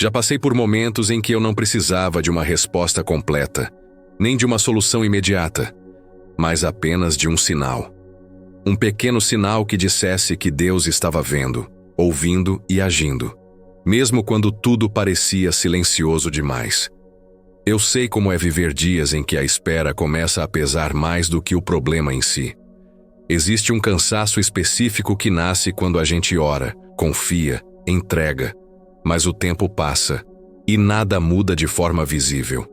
Já passei por momentos em que eu não precisava de uma resposta completa, nem de uma solução imediata, mas apenas de um sinal. Um pequeno sinal que dissesse que Deus estava vendo, ouvindo e agindo, mesmo quando tudo parecia silencioso demais. Eu sei como é viver dias em que a espera começa a pesar mais do que o problema em si. Existe um cansaço específico que nasce quando a gente ora, confia, entrega, mas o tempo passa e nada muda de forma visível.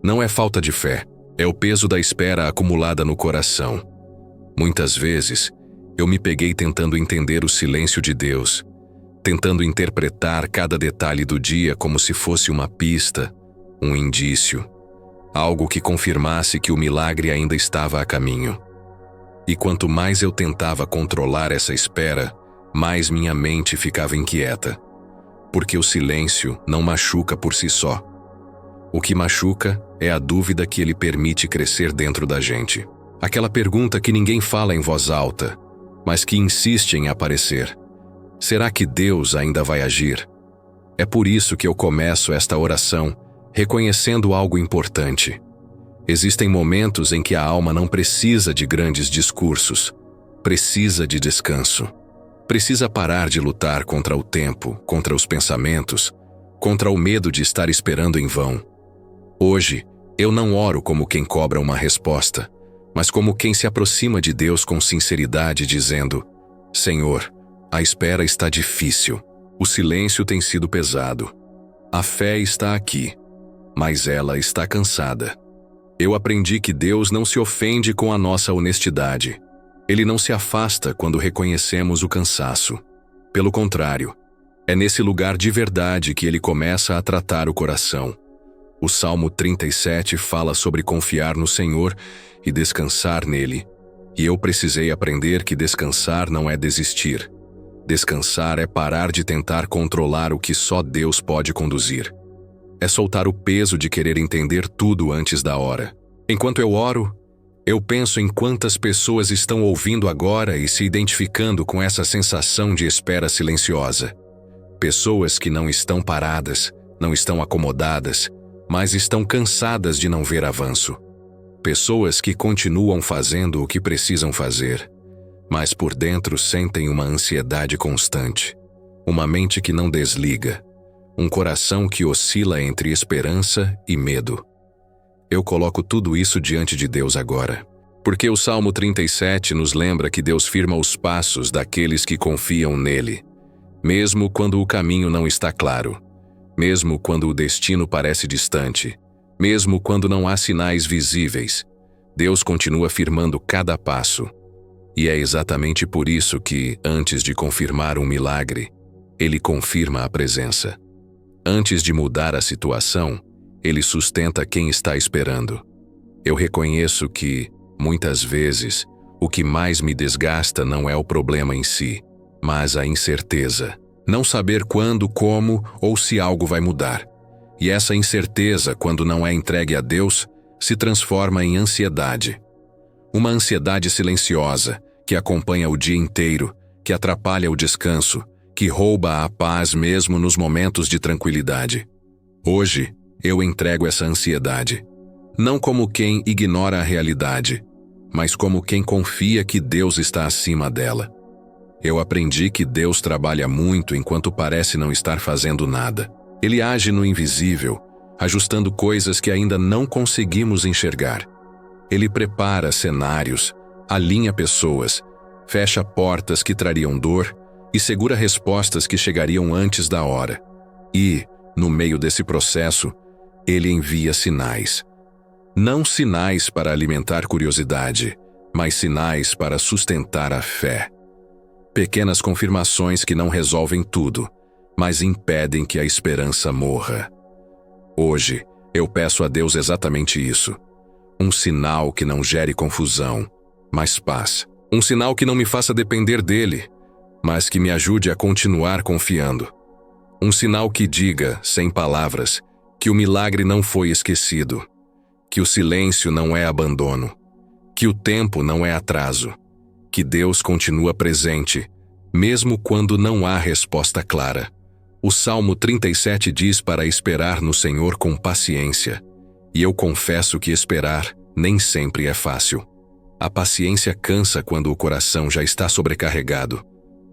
Não é falta de fé, é o peso da espera acumulada no coração. Muitas vezes, eu me peguei tentando entender o silêncio de Deus, tentando interpretar cada detalhe do dia como se fosse uma pista, um indício, algo que confirmasse que o milagre ainda estava a caminho. E quanto mais eu tentava controlar essa espera, mais minha mente ficava inquieta. Porque o silêncio não machuca por si só. O que machuca é a dúvida que ele permite crescer dentro da gente. Aquela pergunta que ninguém fala em voz alta, mas que insiste em aparecer. Será que Deus ainda vai agir? É por isso que eu começo esta oração reconhecendo algo importante. Existem momentos em que a alma não precisa de grandes discursos, precisa de descanso. Precisa parar de lutar contra o tempo, contra os pensamentos, contra o medo de estar esperando em vão. Hoje, eu não oro como quem cobra uma resposta, mas como quem se aproxima de Deus com sinceridade, dizendo: Senhor, a espera está difícil, o silêncio tem sido pesado. A fé está aqui, mas ela está cansada. Eu aprendi que Deus não se ofende com a nossa honestidade. Ele não se afasta quando reconhecemos o cansaço. Pelo contrário, é nesse lugar de verdade que ele começa a tratar o coração. O Salmo 37 fala sobre confiar no Senhor e descansar nele. E eu precisei aprender que descansar não é desistir. Descansar é parar de tentar controlar o que só Deus pode conduzir. É soltar o peso de querer entender tudo antes da hora. Enquanto eu oro, eu penso em quantas pessoas estão ouvindo agora e se identificando com essa sensação de espera silenciosa. Pessoas que não estão paradas, não estão acomodadas, mas estão cansadas de não ver avanço. Pessoas que continuam fazendo o que precisam fazer, mas por dentro sentem uma ansiedade constante, uma mente que não desliga, um coração que oscila entre esperança e medo. Eu coloco tudo isso diante de Deus agora, porque o Salmo 37 nos lembra que Deus firma os passos daqueles que confiam nele, mesmo quando o caminho não está claro, mesmo quando o destino parece distante, mesmo quando não há sinais visíveis. Deus continua firmando cada passo. E é exatamente por isso que, antes de confirmar um milagre, ele confirma a presença. Antes de mudar a situação, ele sustenta quem está esperando. Eu reconheço que, muitas vezes, o que mais me desgasta não é o problema em si, mas a incerteza. Não saber quando, como ou se algo vai mudar. E essa incerteza, quando não é entregue a Deus, se transforma em ansiedade. Uma ansiedade silenciosa, que acompanha o dia inteiro, que atrapalha o descanso, que rouba a paz mesmo nos momentos de tranquilidade. Hoje, eu entrego essa ansiedade, não como quem ignora a realidade, mas como quem confia que Deus está acima dela. Eu aprendi que Deus trabalha muito enquanto parece não estar fazendo nada. Ele age no invisível, ajustando coisas que ainda não conseguimos enxergar. Ele prepara cenários, alinha pessoas, fecha portas que trariam dor e segura respostas que chegariam antes da hora. E, no meio desse processo, ele envia sinais. Não sinais para alimentar curiosidade, mas sinais para sustentar a fé. Pequenas confirmações que não resolvem tudo, mas impedem que a esperança morra. Hoje, eu peço a Deus exatamente isso. Um sinal que não gere confusão, mas paz. Um sinal que não me faça depender dele, mas que me ajude a continuar confiando. Um sinal que diga, sem palavras, que o milagre não foi esquecido, que o silêncio não é abandono, que o tempo não é atraso, que Deus continua presente, mesmo quando não há resposta clara. O Salmo 37 diz para esperar no Senhor com paciência, e eu confesso que esperar nem sempre é fácil. A paciência cansa quando o coração já está sobrecarregado.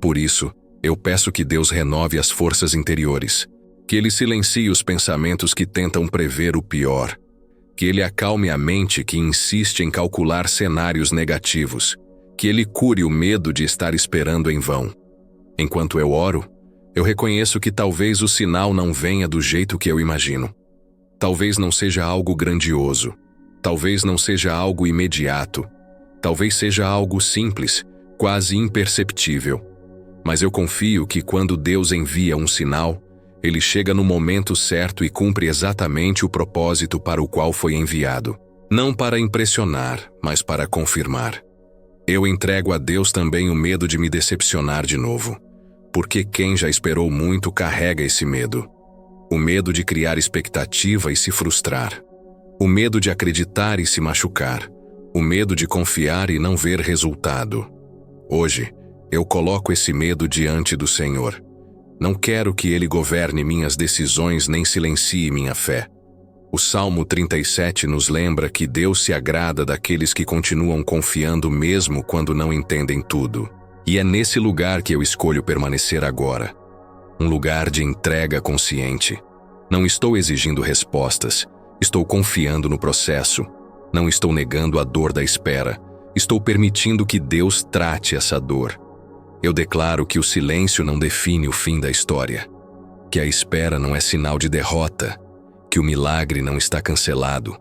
Por isso, eu peço que Deus renove as forças interiores, que Ele silencie os pensamentos que tentam prever o pior, que Ele acalme a mente que insiste em calcular cenários negativos, que Ele cure o medo de estar esperando em vão. Enquanto eu oro, eu reconheço que talvez o sinal não venha do jeito que eu imagino. Talvez não seja algo grandioso, talvez não seja algo imediato, talvez seja algo simples, quase imperceptível. Mas eu confio que quando Deus envia um sinal, Ele chega no momento certo e cumpre exatamente o propósito para o qual foi enviado. Não para impressionar, mas para confirmar. Eu entrego a Deus também o medo de me decepcionar de novo, porque quem já esperou muito carrega esse medo. O medo de criar expectativa e se frustrar. O medo de acreditar e se machucar. O medo de confiar e não ver resultado. Hoje, eu coloco esse medo diante do Senhor. Não quero que Ele governe minhas decisões nem silencie minha fé. O Salmo 37 nos lembra que Deus se agrada daqueles que continuam confiando mesmo quando não entendem tudo. E é nesse lugar que eu escolho permanecer agora. Um lugar de entrega consciente. Não estou exigindo respostas, estou confiando no processo. Não estou negando a dor da espera, estou permitindo que Deus trate essa dor. Eu declaro que o silêncio não define o fim da história, que a espera não é sinal de derrota, que o milagre não está cancelado.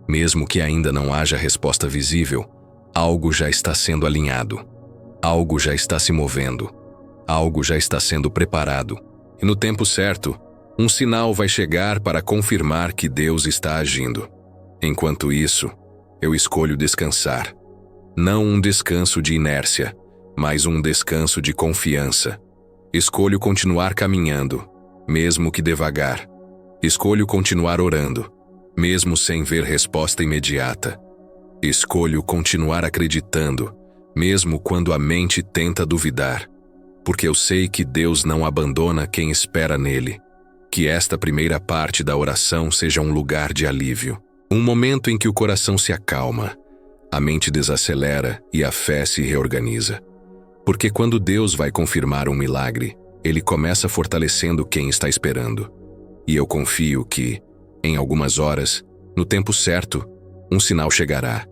Mesmo que ainda não haja resposta visível, algo já está sendo alinhado, algo já está se movendo, algo já está sendo preparado. E no tempo certo, um sinal vai chegar para confirmar que Deus está agindo. Enquanto isso, eu escolho descansar. Não um descanso de inércia, mas um descanso de confiança. Escolho continuar caminhando, mesmo que devagar. Escolho continuar orando, mesmo sem ver resposta imediata. Escolho continuar acreditando, mesmo quando a mente tenta duvidar. Porque eu sei que Deus não abandona quem espera nele. Que esta primeira parte da oração seja um lugar de alívio. Um momento em que o coração se acalma, a mente desacelera e a fé se reorganiza. Porque quando Deus vai confirmar um milagre, Ele começa fortalecendo quem está esperando. E eu confio que, em algumas horas, no tempo certo, um sinal chegará.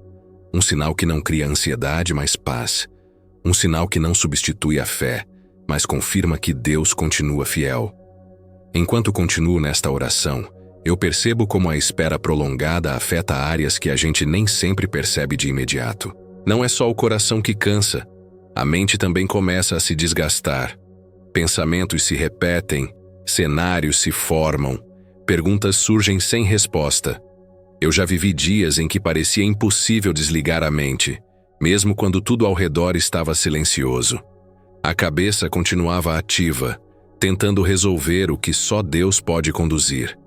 Um sinal que não cria ansiedade, mas paz. Um sinal que não substitui a fé, mas confirma que Deus continua fiel. Enquanto continuo nesta oração, eu percebo como a espera prolongada afeta áreas que a gente nem sempre percebe de imediato. Não é só o coração que cansa, a mente também começa a se desgastar. Pensamentos se repetem, cenários se formam, perguntas surgem sem resposta. Eu já vivi dias em que parecia impossível desligar a mente, mesmo quando tudo ao redor estava silencioso. A cabeça continuava ativa, tentando resolver o que só Deus pode conduzir.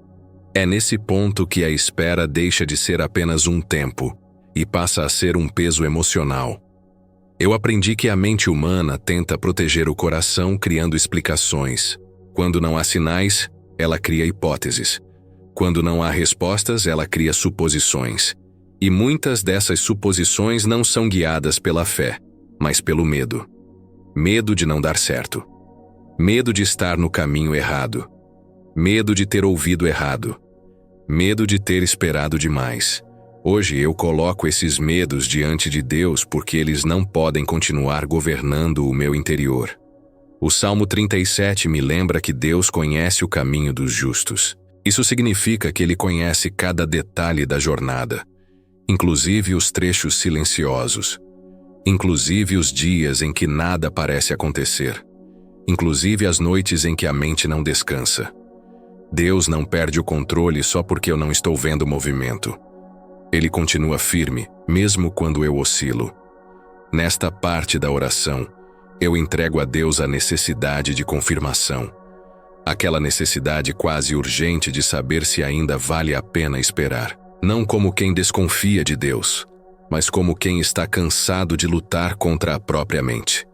É nesse ponto que a espera deixa de ser apenas um tempo e passa a ser um peso emocional. Eu aprendi que a mente humana tenta proteger o coração criando explicações. Quando não há sinais, ela cria hipóteses. Quando não há respostas, ela cria suposições. E muitas dessas suposições não são guiadas pela fé, mas pelo medo. Medo de não dar certo. Medo de estar no caminho errado. Medo de ter ouvido errado. Medo de ter esperado demais. Hoje eu coloco esses medos diante de Deus porque eles não podem continuar governando o meu interior. O Salmo 37 me lembra que Deus conhece o caminho dos justos. Isso significa que Ele conhece cada detalhe da jornada, inclusive os trechos silenciosos, inclusive os dias em que nada parece acontecer, inclusive as noites em que a mente não descansa. Deus não perde o controle só porque eu não estou vendo o movimento. Ele continua firme, mesmo quando eu oscilo. Nesta parte da oração, eu entrego a Deus a necessidade de confirmação. Aquela necessidade quase urgente de saber se ainda vale a pena esperar. Não como quem desconfia de Deus, mas como quem está cansado de lutar contra a própria mente.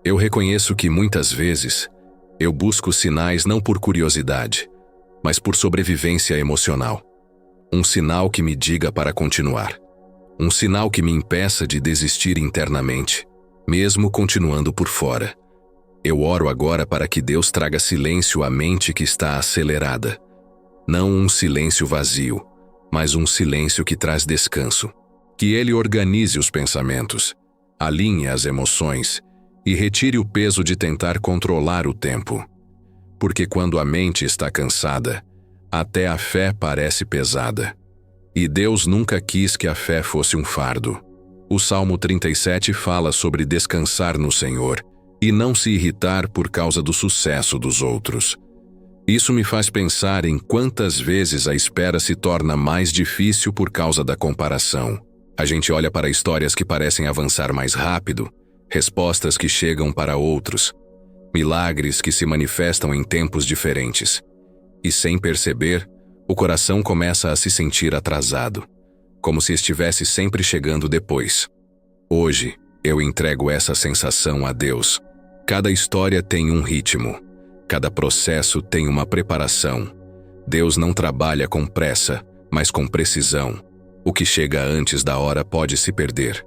Eu reconheço que muitas vezes Eu busco sinais não por curiosidade, mas por sobrevivência emocional. Um sinal que me diga para continuar. Um sinal que me impeça de desistir internamente, mesmo continuando por fora. Eu oro agora para que Deus traga silêncio à mente que está acelerada. Não um silêncio vazio, mas um silêncio que traz descanso. Que Ele organize os pensamentos, alinhe as emoções e retire o peso de tentar controlar o tempo. Porque quando a mente está cansada, até a fé parece pesada. E Deus nunca quis que a fé fosse um fardo. O Salmo 37 fala sobre descansar no Senhor e não se irritar por causa do sucesso dos outros. Isso me faz pensar em quantas vezes a espera se torna mais difícil por causa da comparação. A gente olha para histórias que parecem avançar mais rápido, respostas que chegam para outros, milagres que se manifestam em tempos diferentes. E sem perceber, o coração começa a se sentir atrasado, como se estivesse sempre chegando depois. Hoje, eu entrego essa sensação a Deus. Cada história tem um ritmo. Cada processo tem uma preparação. Deus não trabalha com pressa, mas com precisão. O que chega antes da hora pode se perder.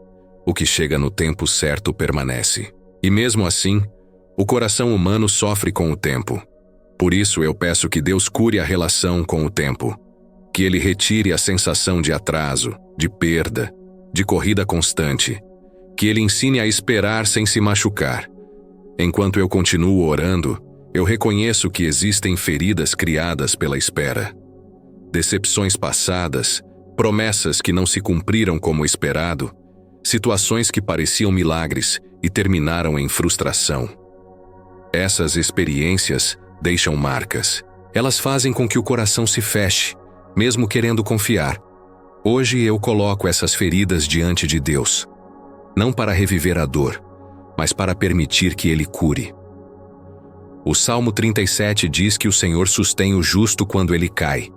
O que chega no tempo certo permanece. E mesmo assim, o coração humano sofre com o tempo. Por isso eu peço que Deus cure a relação com o tempo. Que Ele retire a sensação de atraso, de perda, de corrida constante. Que Ele ensine a esperar sem se machucar. Enquanto eu continuo orando, eu reconheço que existem feridas criadas pela espera. Decepções passadas, promessas que não se cumpriram como esperado, situações que pareciam milagres e terminaram em frustração. Essas experiências deixam marcas. Elas fazem com que o coração se feche, mesmo querendo confiar. Hoje eu coloco essas feridas diante de Deus, não para reviver a dor, mas para permitir que Ele cure. O Salmo 37 diz que o Senhor sustém o justo quando ele cai.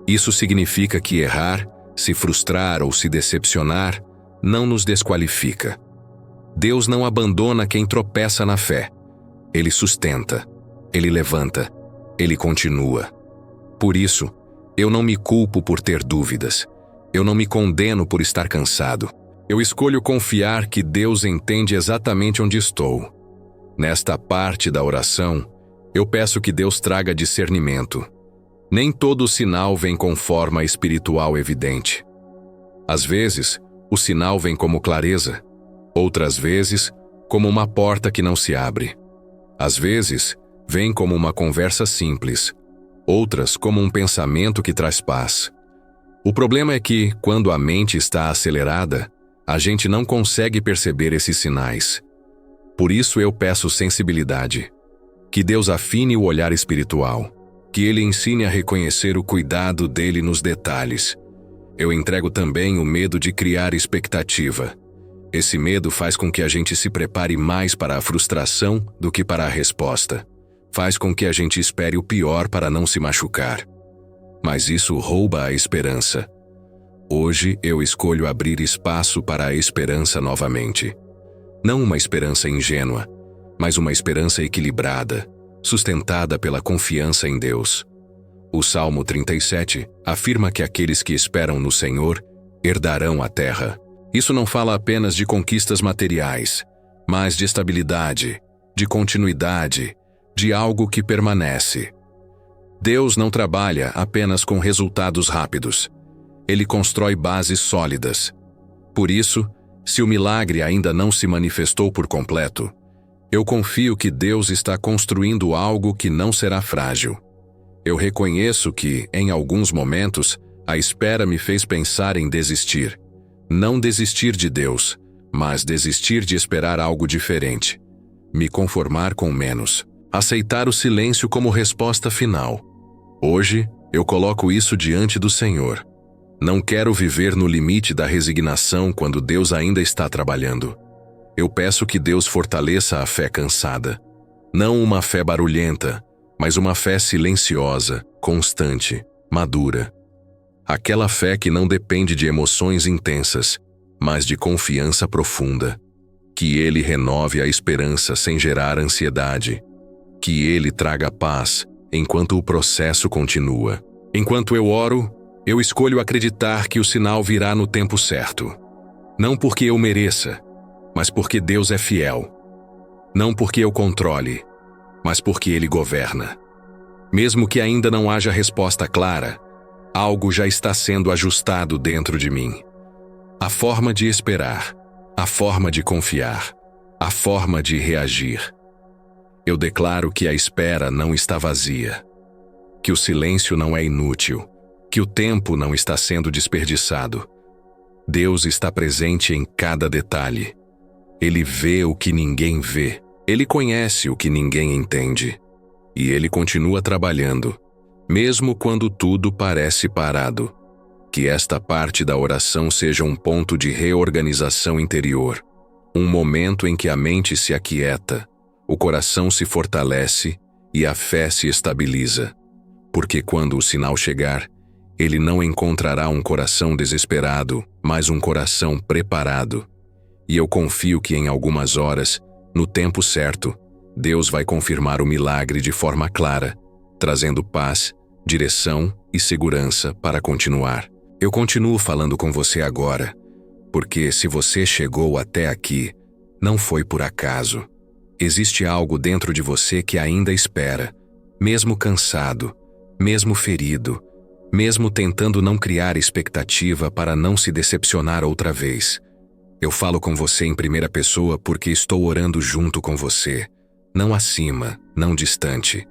Isso significa que errar, se frustrar ou se decepcionar não nos desqualifica. Deus não abandona quem tropeça na fé. Ele sustenta, Ele levanta, Ele continua. Por isso, eu não me culpo por ter dúvidas. Eu não me condeno por estar cansado. Eu escolho confiar que Deus entende exatamente onde estou. Nesta parte da oração, eu peço que Deus traga discernimento. Nem todo sinal vem com forma espiritual evidente. Às vezes, o sinal vem como clareza. Outras vezes, como uma porta que não se abre. Às vezes, vem como uma conversa simples. Outras, como um pensamento que traz paz. O problema é que, quando a mente está acelerada, a gente não consegue perceber esses sinais. Por isso eu peço sensibilidade. Que Deus afine o olhar espiritual. Que Ele ensine a reconhecer o cuidado dele nos detalhes. Eu entrego também o medo de criar expectativa. Esse medo faz com que a gente se prepare mais para a frustração do que para a resposta. Faz com que a gente espere o pior para não se machucar. Mas isso rouba a esperança. Hoje eu escolho abrir espaço para a esperança novamente. Não uma esperança ingênua, mas uma esperança equilibrada, sustentada pela confiança em Deus. O Salmo 37 afirma que aqueles que esperam no Senhor herdarão a terra. Isso não fala apenas de conquistas materiais, mas de estabilidade, de continuidade, de algo que permanece. Deus não trabalha apenas com resultados rápidos. Ele constrói bases sólidas. Por isso, se o milagre ainda não se manifestou por completo, eu confio que Deus está construindo algo que não será frágil. Eu reconheço que, em alguns momentos, a espera me fez pensar em desistir. Não desistir de Deus, mas desistir de esperar algo diferente. Me conformar com menos. Aceitar o silêncio como resposta final. Hoje, eu coloco isso diante do Senhor. Não quero viver no limite da resignação quando Deus ainda está trabalhando. Eu peço que Deus fortaleça a fé cansada. Não uma fé barulhenta, mas uma fé silenciosa, constante, madura. Aquela fé que não depende de emoções intensas, mas de confiança profunda. Que Ele renove a esperança sem gerar ansiedade. Que Ele traga paz enquanto o processo continua. Enquanto eu oro, eu escolho acreditar que o sinal virá no tempo certo. Não porque eu mereça, mas porque Deus é fiel. Não porque eu controle, mas porque Ele governa. Mesmo que ainda não haja resposta clara, algo já está sendo ajustado dentro de mim. A forma de esperar, a forma de confiar, a forma de reagir. Eu declaro que a espera não está vazia, que o silêncio não é inútil, que o tempo não está sendo desperdiçado. Deus está presente em cada detalhe. Ele vê o que ninguém vê. Ele conhece o que ninguém entende. E Ele continua trabalhando, mesmo quando tudo parece parado. Que esta parte da oração seja um ponto de reorganização interior, um momento em que a mente se aquieta, o coração se fortalece e a fé se estabiliza. Porque quando o sinal chegar, Ele não encontrará um coração desesperado, mas um coração preparado. E eu confio que em algumas horas, no tempo certo, Deus vai confirmar o milagre de forma clara, trazendo paz, direção e segurança para continuar. Eu continuo falando com você agora, porque se você chegou até aqui, não foi por acaso. Existe algo dentro de você que ainda espera, mesmo cansado, mesmo ferido, mesmo tentando não criar expectativa para não se decepcionar outra vez. Eu falo com você em primeira pessoa porque estou orando junto com você, não acima, não distante.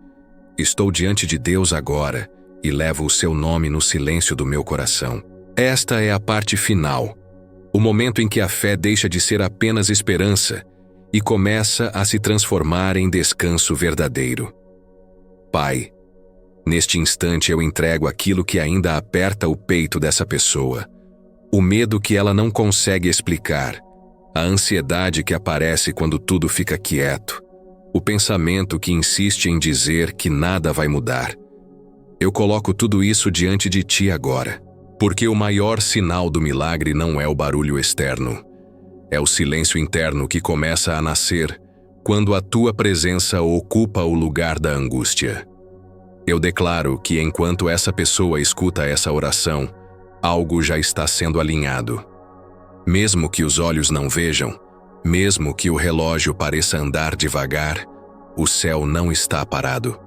Estou diante de Deus agora e levo o seu nome no silêncio do meu coração. Esta é a parte final, o momento em que a fé deixa de ser apenas esperança e começa a se transformar em descanso verdadeiro. Pai, neste instante eu entrego aquilo que ainda aperta o peito dessa pessoa, o medo que ela não consegue explicar, a ansiedade que aparece quando tudo fica quieto, o pensamento que insiste em dizer que nada vai mudar. Eu coloco tudo isso diante de ti agora, porque o maior sinal do milagre não é o barulho externo. É o silêncio interno que começa a nascer quando a tua presença ocupa o lugar da angústia. Eu declaro que enquanto essa pessoa escuta essa oração, algo já está sendo alinhado. Mesmo que os olhos não vejam, mesmo que o relógio pareça andar devagar, o céu não está parado.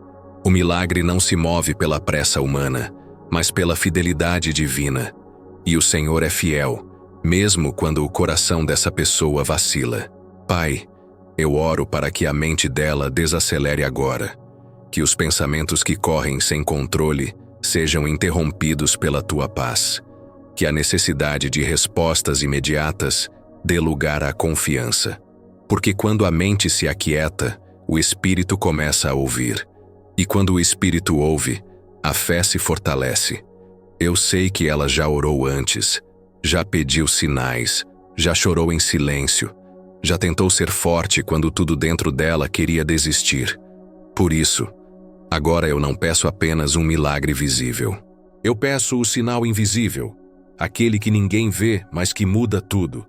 O milagre não se move pela pressa humana, mas pela fidelidade divina. E o Senhor é fiel, mesmo quando o coração dessa pessoa vacila. Pai, eu oro para que a mente dela desacelere agora, que os pensamentos que correm sem controle sejam interrompidos pela tua paz, que a necessidade de respostas imediatas dê lugar à confiança. Porque quando a mente se aquieta, o espírito começa a ouvir. E quando o espírito ouve, a fé se fortalece. Eu sei que ela já orou antes, já pediu sinais, já chorou em silêncio, já tentou ser forte quando tudo dentro dela queria desistir. Por isso, agora eu não peço apenas um milagre visível. Eu peço o sinal invisível, aquele que ninguém vê, mas que muda tudo.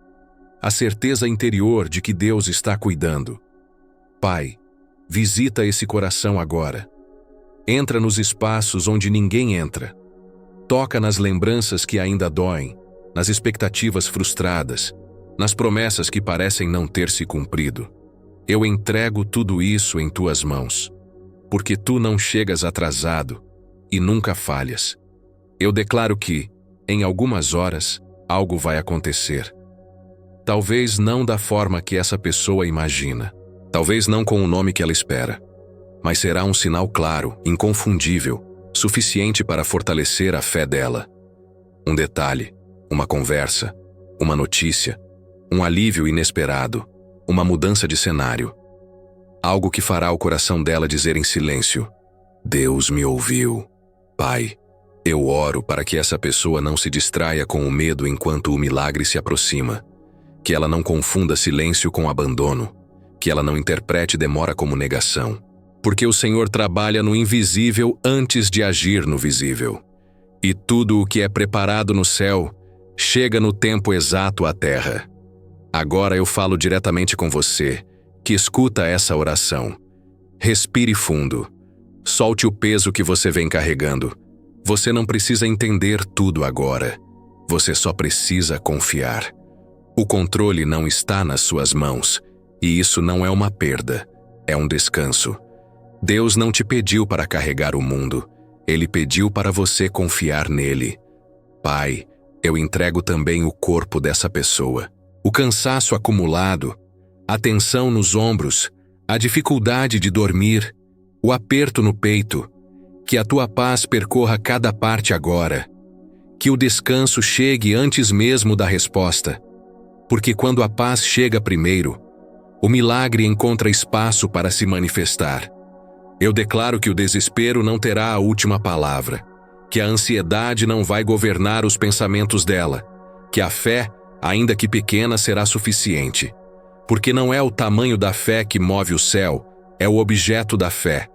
A certeza interior de que Deus está cuidando. Pai, visita esse coração agora. Entra nos espaços onde ninguém entra. Toca nas lembranças que ainda doem, nas expectativas frustradas, nas promessas que parecem não ter se cumprido. Eu entrego tudo isso em tuas mãos, porque tu não chegas atrasado e nunca falhas. Eu declaro que, em algumas horas, algo vai acontecer. Talvez não da forma que essa pessoa imagina, talvez não com o nome que ela espera, mas será um sinal claro, inconfundível, suficiente para fortalecer a fé dela. Um detalhe, uma conversa, uma notícia, um alívio inesperado, uma mudança de cenário. Algo que fará o coração dela dizer em silêncio: Deus me ouviu. Pai, eu oro para que essa pessoa não se distraia com o medo enquanto o milagre se aproxima, que ela não confunda silêncio com abandono, que ela não interprete demora como negação, porque o Senhor trabalha no invisível antes de agir no visível. E tudo o que é preparado no céu chega no tempo exato à terra. Agora eu falo diretamente com você, que escuta essa oração. Respire fundo. Solte o peso que você vem carregando. Você não precisa entender tudo agora. Você só precisa confiar. O controle não está nas suas mãos, e isso não é uma perda, é um descanso. Deus não te pediu para carregar o mundo, Ele pediu para você confiar nele. Pai, eu entrego também o corpo dessa pessoa. O cansaço acumulado, a tensão nos ombros, a dificuldade de dormir, o aperto no peito. Que a tua paz percorra cada parte agora. Que o descanso chegue antes mesmo da resposta. Porque quando a paz chega primeiro, o milagre encontra espaço para se manifestar. Eu declaro que o desespero não terá a última palavra, que a ansiedade não vai governar os pensamentos dela, que a fé, ainda que pequena, será suficiente. Porque não é o tamanho da fé que move o céu, é o objeto da fé.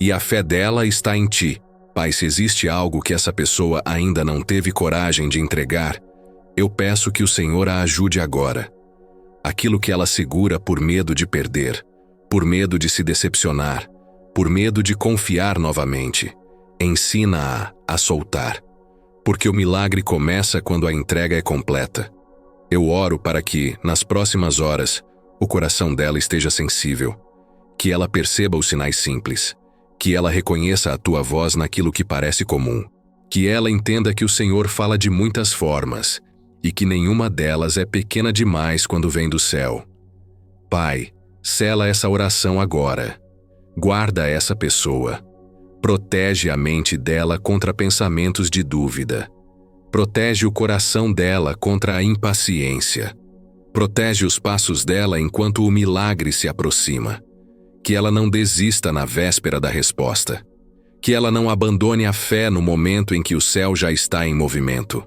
E a fé dela está em ti. Pai, se existe algo que essa pessoa ainda não teve coragem de entregar, eu peço que o Senhor a ajude agora. Aquilo que ela segura por medo de perder, por medo de se decepcionar, por medo de confiar novamente, ensina-a a soltar. Porque o milagre começa quando a entrega é completa. Eu oro para que, nas próximas horas, o coração dela esteja sensível, que ela perceba os sinais simples, que ela reconheça a tua voz naquilo que parece comum, que ela entenda que o Senhor fala de muitas formas e que nenhuma delas é pequena demais quando vem do céu. Pai, sela essa oração agora. Guarda essa pessoa. Protege a mente dela contra pensamentos de dúvida. Protege o coração dela contra a impaciência. Protege os passos dela enquanto o milagre se aproxima. Que ela não desista na véspera da resposta. Que ela não abandone a fé no momento em que o céu já está em movimento.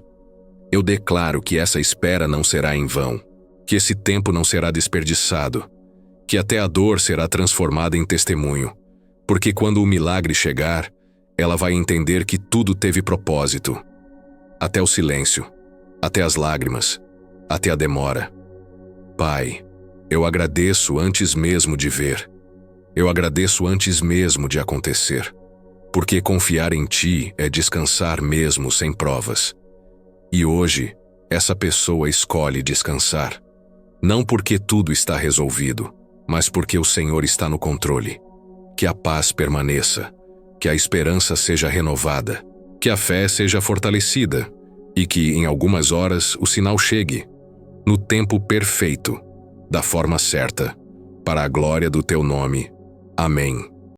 Eu declaro que essa espera não será em vão, que esse tempo não será desperdiçado, que até a dor será transformada em testemunho, porque quando o milagre chegar, ela vai entender que tudo teve propósito. Até o silêncio, até as lágrimas, até a demora. Pai, eu agradeço antes mesmo de ver. Eu agradeço antes mesmo de acontecer, porque confiar em Ti é descansar mesmo sem provas. E hoje, essa pessoa escolhe descansar, não porque tudo está resolvido, mas porque o Senhor está no controle. Que a paz permaneça, que a esperança seja renovada, que a fé seja fortalecida e que, em algumas horas, o sinal chegue, no tempo perfeito, da forma certa, para a glória do Teu nome. Amém.